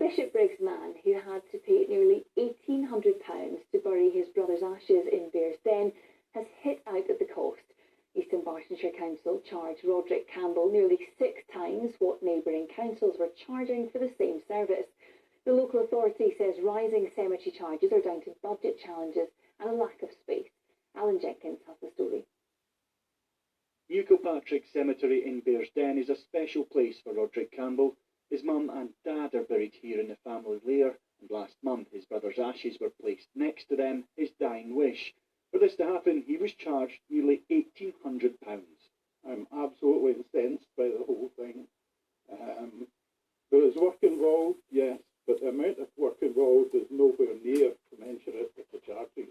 Bishopbriggs man who had to pay nearly £1,800 to bury his brother's ashes in Bearsden has hit out at the cost. East Dunbartonshire Council charged Roderick Campbell nearly 6 times what neighbouring councils were charging for the same service. The local authority says rising cemetery charges are down to budget challenges and a lack of space. Alan Jenkins has the story. New Kilpatrick Cemetery in Bearsden is a special place for Roderick Campbell. His mum and dad are buried here in the family lair, and last month his brother's ashes were placed next to them, his dying wish. For this to happen, he was charged nearly £1,800. I'm absolutely incensed by the whole thing. There is work involved, yes, but the amount of work involved is nowhere near commensurate with the charges.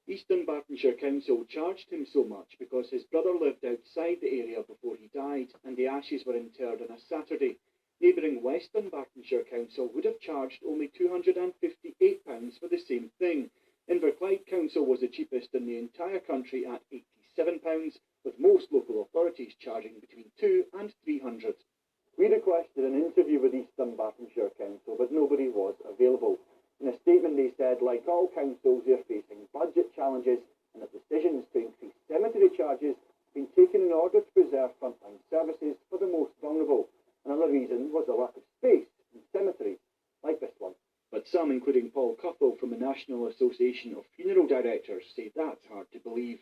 East Dunbartonshire Council charged him so much because his brother lived outside the area before he died, and the ashes were interred on a Saturday. Neighbouring West Dunbartonshire Council would have charged only £258 for the same thing. Inverclyde Council was the cheapest in the entire country at £87, with most local authorities charging between £200 and £300. We requested an interview with East Dunbartonshire Council, but nobody was available. In a statement they said, like all councils, they are facing budget challenges and that decisions to increase cemetery charges have been taken in order to preserve frontline services for the most vulnerable. Another reason was the lack of space in cemeteries like this one. But some, including Paul Cuffell from the National Association of Funeral Directors, say that's hard to believe.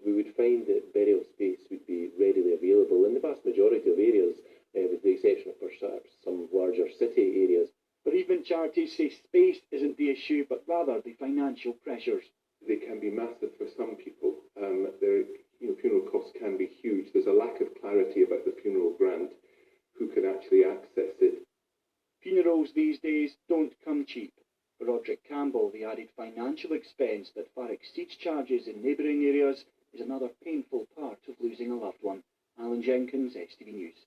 We would find that burial space would be readily available in the vast majority of areas, with the exception of perhaps some larger city areas. Bereavement charities say space isn't the issue, but rather the financial pressures. They can be massive for some people. Funeral costs can be huge. There's a lack of clarity about the funeral grant, who can actually access it. Funerals these days don't come cheap. For Roderick Campbell, the added financial expense that far exceeds charges in neighbouring areas is another painful part of losing a loved one. Alan Jenkins, STV News.